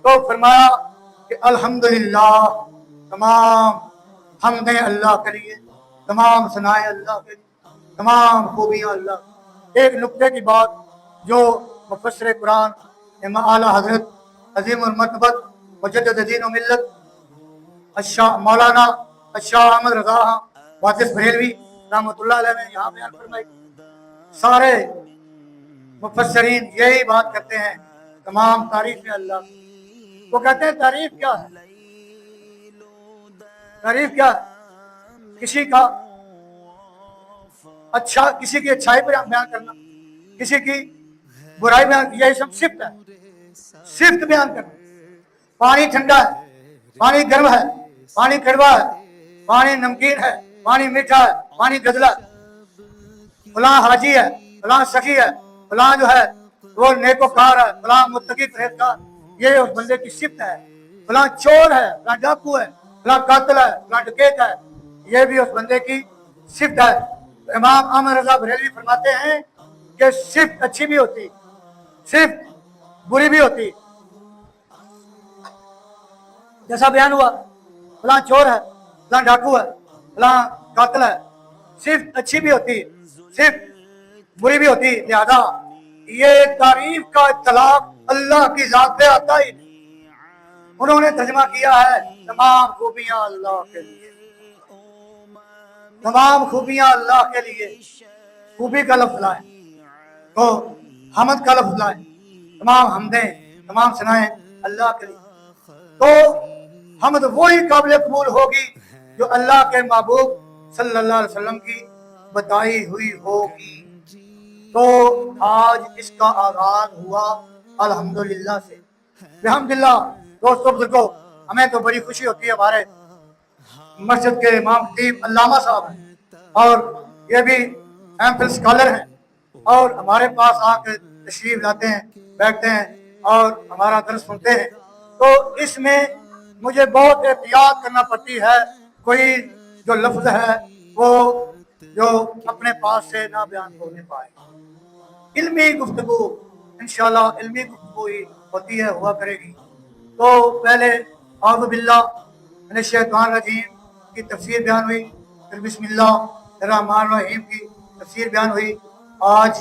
तो फरमाया कि अल्हम्दुलिल्लाह, तमाम हमदें अल्लाह के लिए, तमाम सनाए अल्लाह के लिए, तमाम खूबियाँ अल्लाह। एक नुक्ते की बात जो मुफस्सिर कुरान इमाम आला हजरत अजीम उल मर्तबत मुजद्दिद दीन व मिल्लत मौलाना शाह अहमद रजा वाजिद बरेलवी रहमतुल्लाह अलैह ने यहाँ बयान फरमाई। सारे मुफस्सिरीन यही बात करते हैं, तमाम तारीफ है अल्लाह। वो कहते हैं तारीफ क्या है? तारीफ क्या है? किसी का अच्छा, किसी की अच्छाई बयान करना, किसी की बुराई बयान, यही सब सिफ्त है, सिफ्त बयान करना। पानी ठंडा है, पानी गर्म है, पानी कड़वा है, पानी नमकीन है, पानी मीठा है, पानी गदला, फलां हाजी है, फलां सखी है, फलां जो है वो नेकोकार है, फलां मुत्तकी परहेजगार, ये उस बंदे की सिफ्त है। फलां चोर है, फलां डाकू है, फलां कातिल है, फलां डकैत है, ये भी उस बंदे की सिफ्त है। इमाम अहमद रजा बरेलवी फरमाते हैं कि सिफ्त अच्छी भी होती, सिफ्त बुरी भी होती। जैसा बयान हुआ, फलां चोर है, फलां डाकू है, फलां कातिल है, सिर्फ अच्छी भी होती, सिर्फ बुरी भी होती। लिहाजा ये तारीफ का इत्तलाक अल्लाह की जात पे आता ही नहीं। उन्होंने तर्जमा किया है तमाम खूबियां अल्लाह के लिए, तमाम खूबियां अल्लाह के लिए। खूबी का लफ्ज़ लाए तो हमद का लफ्ज़ लाए, तमाम हमदें, तमाम सनाएं अल्लाह के लिए। तो हमद वही काबिल कबूल होगी जो अल्लाह के महबूब सल्लल्लाहु अलैहि वसल्लम की बताई हुई होगी। तो आज इसका आगाज हुआ अल्हम्दुलिल्लाह से। अल्हम्दुलिल्लाह दोस्तों बुजुर्गों, हमें तो बड़ी खुशी होती है, हमारे मस्जिद के इमाम खतीब अल्लामा साहब हैं और ये भी एमफिल स्कॉलर हैं और हमारे पास आकर तशरीफ लाते हैं, बैठते हैं और हमारा दर्स सुनते हैं। तो इसमें मुझे बहुत एहतियात करना पड़ती है, कोई जो लफ्ज़ है वो जो अपने पास से ना बयान होने पाए। इल्मी गुफ्तगू इंशाअल्लाह इल्मी गुफ्तगू ही होती है, हुआ करेगी। तो पहले औज़ु बिल्लाह मिनश शैतानिर रजीम की तफसीर बयान हुई, फिर बिस्मिल्लाहिर्रहमानिर रहीम की तफसीर बयान हुई। आज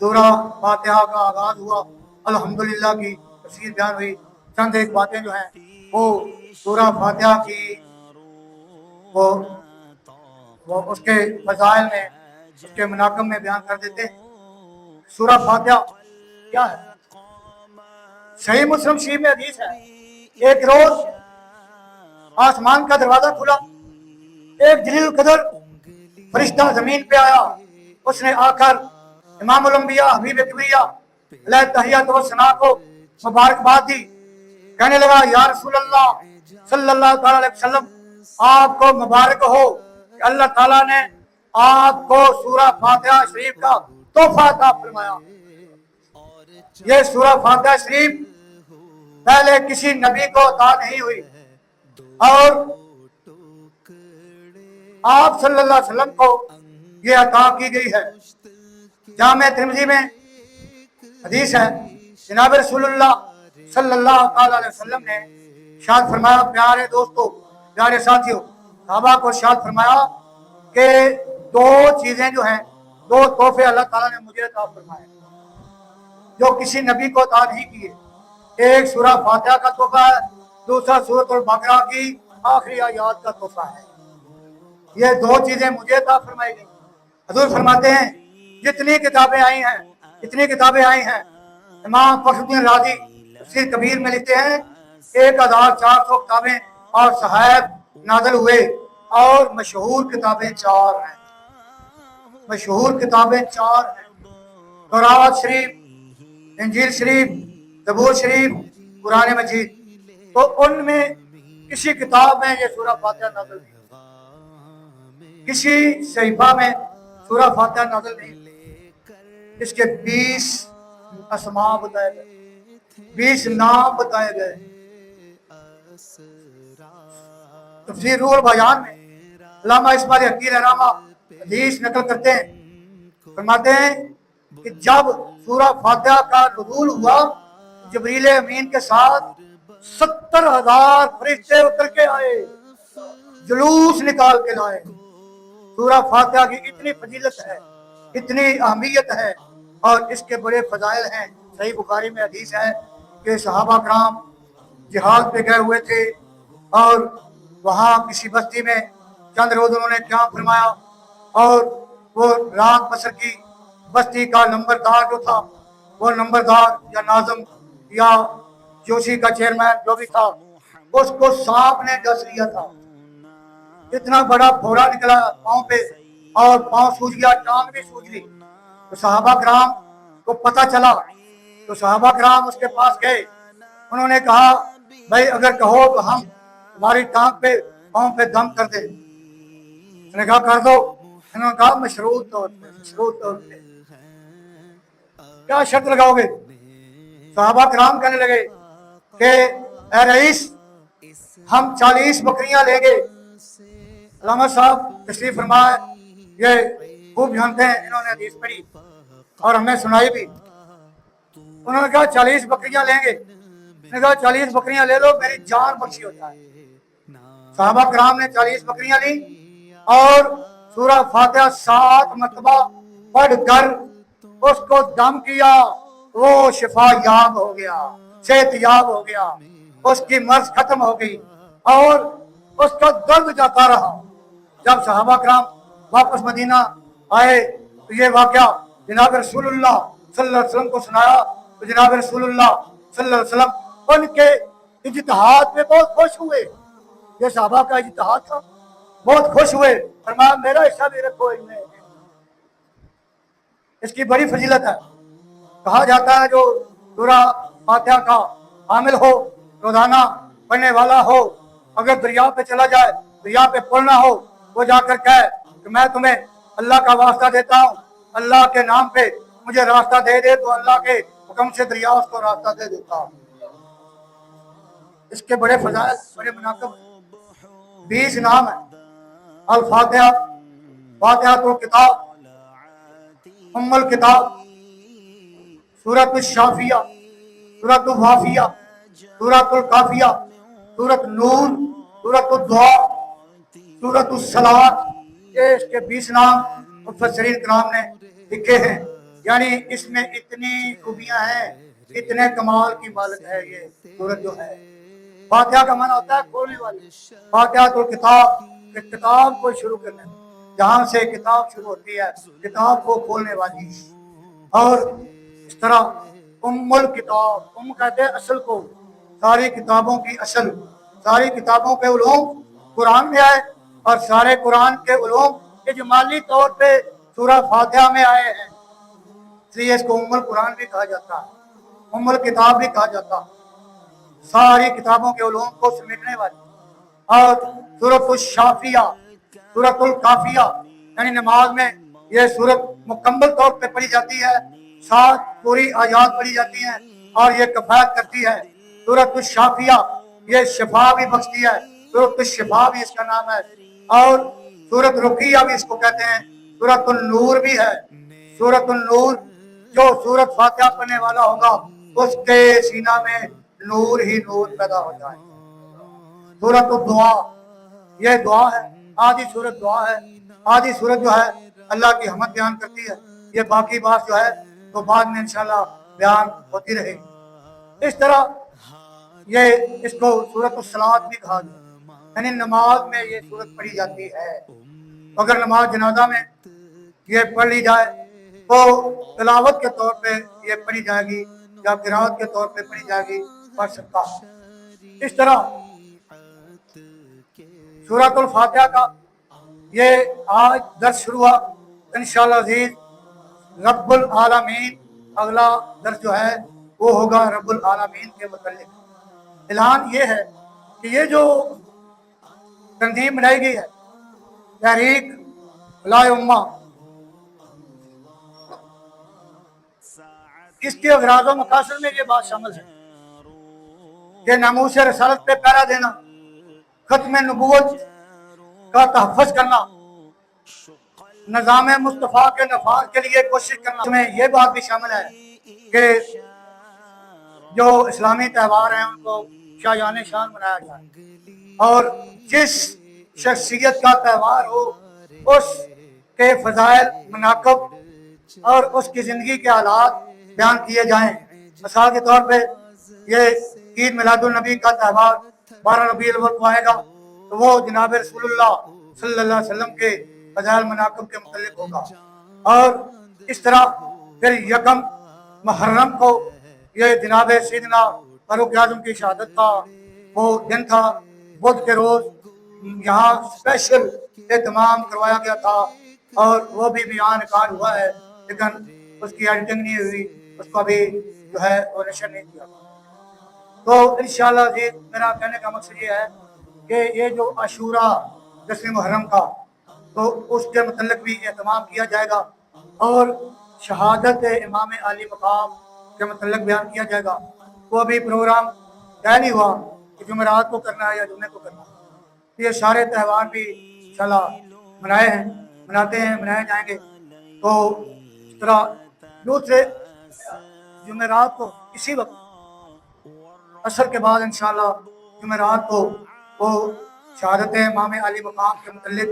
सूरा फातिहा का आगाज हुआ, अल्हम्दुलिल्लाह की तफसीर बयान हुई। चंद एक बातें जो हैं वो सूरा फातिहा की वो उसके फज़ाइल में, उसके मुनाकब में बयान कर देते हैं। सूरा फातिहा क्या है? सही मुस्लिम शरीफ में हदीस है, एक रोज आसमान का दरवाजा खुला, एक जलील कदर फरिश्ता जमीन पे आया। उसने आकर इमामुल अंबिया हबीब किबरिया अलैहि तहियत व सना को मुबारकबाद दी। कहने लगा, या रसूल अल्लाह सल्लल्लाहु अलैहि वसल्लम, आपको मुबारक हो कि अल्लाह ताला ने आपको सूरा फातिहा शरीफ का तोहफा अता फरमाया। ये सूरा फातिहा शरीफ पहले किसी नबी को अता नहीं हुई और आप सल्लल्लाहु अलैहि वसल्लम को ये अता की गई है। जामे तिरमिज़ी में हदीस है, जनाब रसूलुल्लाह सल्लल्लाहु अलैहि वसल्लम ने इरशाद फरमाया, प्यारे दोस्तों, प्यारे साथियों, सहाबा को इरशाद फरमाया कि दो चीजें जो हैं, दो तोहफे अल्लाह ताला ने मुझे अता फरमाए जो किसी नबी को अता नहीं किए। एक सूरा फातिहा का तोहफा है, दूसरा सूरतुल बकरा की आखिरी आयत का तोहफा है। ये दो चीजें मुझे अता फरमाई गई। हुजूर फरमाते हैं, जितनी किताबें आई हैं, इतनी किताबें आई हैं, इमाम फखरुद्दीन राज़ी तफसीर कबीर में लिखते हैं 1400 किताबें और सहायब नाज़िल हुए और मशहूर किताबें 4 हैं, मशहूर किताबें 4 हैं। तौरात शरीफ, इंजील शरीफ, ज़बूर शरीफ, कुरान मजीद। तो उनमें किसी किताब में ये सूरा फातिहा नाज़िल नहीं, किसी सहीफा में सूरा फातिहा नाज़िल नहीं। इसके 20 अस्मा बताए गए, 20 नाम बताए गए। तफसीर रूहुल बयान में अल्लामा इस्माइल हकीर रहमा हदीस नकल करते हैं, फरमाते हैं कि जब सूरा फातिहा का नुज़ूल हुआ, जिब्रील अमीन के साथ 70,000 फरिश्ते उतर के आए, जुलूस निकाल के लाए। सूरा फातिहा की इतनी फजीलत है, इतनी अहमियत है और इसके बड़े फजाइल हैं। सही बुखारी में हदीस है कि सहाबा कराम जिहाद पे गए हुए थे और वहाँ किसी बस्ती में चंद रोज उन्होंने क्या फरमाया और वो रात बसर की बस्ती का नंबरदार जो था, वो नंबरदार या नाज़िम या जोशी का चेयरमैन जो भी था, उसको सांप ने डस लिया था। इतना बड़ा फोड़ा निकला पाँव पे और पाँव सूज गया, टांग भी सूज गई। तो सहाबा कराम को पता चला तो सहाबा कराम उसके पास गए। उन्होंने कहा भाई अगर कहो तो हम तुम्हारी टांग पे पाँव पे दम कर दे। उसने कहा कर दो। उन्होंने कहा मशरूत तौर पे। क्या शर्त लगाओगे? सहाबा कराम कहने लगे कि ए रईस, हम 40 बकरियां लेंगे। अल्लामा साहब तशरीफ फरमाए, ये खूब जानते हैं, इन्होंने हदीस पढ़ी और हमें सुनाई भी। उन्होंने कहा 40 बकरियां लेंगे। उन्होंने कहा 40 बकरियां ले लो, मेरी जान बख्शी हो जाए। सहाबा कराम ने 40 बकरियां ली और सूरा फातिहा 7 मरतबा पढ़कर उसको दम किया। वो शिफा याब हो गया, सेहत याब हो गया, उसकी मर्ज खत्म हो गई और उसका दर्द जाता रहा। जब सहाबा कराम वापस मदीना आए तो ये वाकया जनाब रसूलुल्लाह सल्लल्लाहु अलैहि वसल्लम को सुनाया। तो जनाब रसूलुल्लाह सल्लल्लाहु अलैहि वसल्लम उनके इज्तिहाद में बहुत खुश हुए। ये सहाबा का इज्तिहाद था, बहुत खुश हुए। फरमाया मेरा हिस्सा भी रखो इनमें। इसकी बड़ी फजीलत है। कहा जाता है जो सूरा फातिहा का हामिल हो, रोजाना पढ़ने वाला हो, अगर दरिया पे चला जाए, दरिया पे पढ़ना हो, वो जाकर कहे कि मैं तुम्हें अल्लाह का वास्ता देता हूँ, अल्लाह के नाम पे मुझे रास्ता दे दे, तो अल्लाह के हुक्म से दरिया उसको रास्ता दे देता हूँ। इसके बड़े फजाइल, बड़े मुनाकब 20 नाम है। अल फातिहा, फातिहा तो किताब, उम्मुल किताब, सूरत शाफिया, सूरत वाफिया, सूरत काफिया, सूरत नूर, सूरत दुआ, सूरत सलात। ये इसके 20 नाम मुफस्सिरीन किराम ने लिखे हैं। यानी इसमें इतनी खूबियां हैं, इतने कमाल की मालिक है ये सूरत जो है। फातिहा का माना होता है खोलने वाली। फातिहा तो किताब, किताब को शुरू करने, जहाँ से किताब शुरू होती है, किताब को खोलने वाली। और इस तरह उम्मुल किताब, उम्म कहते हैं असल को, सारी किताबों की असल, सारी किताबों के उलूम कुरान में आए और सारे कुरान के उलूम इजमाली तौर पे सूरा फातिहा में आए हैं। इसलिए इसको उम्मुल कुरान भी कहा जाता है, उम्मुल किताब भी कहा जाता है, सारी किताबों के उलूम को समेटने वाली। और सूरत शाफिया, सूरत काफिया, यानी नमाज में ये सूरत मुकम्मल तौर पे पढ़ी जाती है, 7 पूरी आयात पढ़ी जाती हैं और ये कफायत करती है। सूरत शाफिया ये शिफा भी बख्शती है, सूरत शिफा भी इसका नाम है। और सूरत रुकिया भी इसको कहते हैं, सूरत नूर भी है। सूरत नूर, जो सूरत फातिहा पढ़ने वाला होगा उसके सीना में नूर ही नूर पैदा हो जाए। सूरत दुआ, ये दुआ है, आधी सूरत दुआ है। आधी सूरत जो है अल्लाह की हमद बयान करती है, ये बाकी बात जो है तो बाद में इंशाल्लाह बयान होती रहेगी। इस तरह ये इसको सूरत सलात भी कहा जाता है, यानी नमाज में ये सूरत पढ़ी जाती है। अगर नमाज जनाजा में ये पढ़ ली जाए तो तिलावत के तौर पे ये पढ़ी जाएगी या किरात के तौर पे पढ़ी जाएगी, पढ़ सकता। इस तरह सूरतुल फातिहा का ये आज दर्स शुरू हुआ। इंशाअल्लाह अज़ीज़ रब्बुल आलमीन, अगला दर्स जो है वो होगा रब्बुल आलमीन के मुतल्लिक़। ऐलान ये है कि ये जो तंजीम बनाई गई है तहरीक फलाह उम्मा, इसके अगराज़ व मकासद में ये बात शामिल है कि नामूस रसालत पे पहरा देना, खत्म नबूवत का तहफ़्फ़ुज़ करना, निज़ाम मुस्तफ़ा के नफाज के लिए कोशिश करना। इसमें यह बात भी शामिल है कि जो इस्लामी त्यौहार हैं उनको शायान शान मनाया जाए और जिस शख्सियत का त्यौहार हो उसके फजाइल मनाकब और उसकी ज़िंदगी के हालात बयान किए जाएँ। मिसाल के तौर पे ये ईद मिलादुल नबी का त्यौहार 12 रबीउल अव्वल को आएगा तो वो जनाब रसूलुल्लाह सल्लल्लाहु अलैहि वसल्लम के फजाइल मनाकब के मुतल्लिक होगा। और इस तरह फिर यकम मुहर्रम को ये जनाब सैयदना फारूक आज़म की शहादत का वो दिन था। बुध के रोज़ यहाँ स्पेशल एहतमाम करवाया गया था और वो भी बयान रिकॉर्ड हुआ है, लेकिन उसकी एडिटिंग नहीं हुई, उसको अभी जो है वो नशर नहीं किया। तो इंशाअल्लाह जी मेरा कहने का मकसद ये है कि ये जो आशूरा जश्न मुहर्रम का तो उसके मतलब भी एहतमाम किया जाएगा और शहादत इमाम आली मकाम के मतलब बयान किया जाएगा। वो अभी प्रोग्राम तय नहीं हुआ कि जुमेरात को करना है या जुमे को करना है। ये सारे त्यौहार भी इंशाअल्लाह मनाए जाएंगे। तो इस तरह दूसरे जुमेरात को इसी वक्त असर के बाद इंशाअल्लाह जुमेरात को वो शहादत इमाम अली मकाम के मुतल्लिक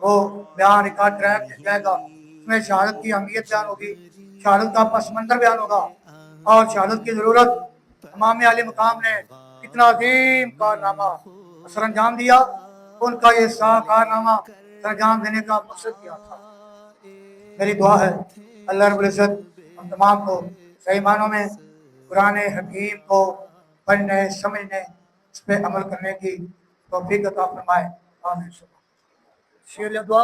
वो बयान रिकॉर्ड कराया जाएगा। उसमें शहादत की अहमियत बयान होगी, शहादत का पस मंजर बयान होगा और शहादत की ज़रूरत इमाम अली मकाम ने कितना अजीम कारनामा सर अंजाम दिया, उनका ये कारनामा सर अंजाम देने का मकसद क्या था। मेरी दुआ है अल्लाह रब्बुल इज़्ज़त हम तमाम को सही मानों में कुरान हकीम को पढ़ने समझने इस पर अमल करने की तौफीक अता फरमाए। आमीन। शेर दुआ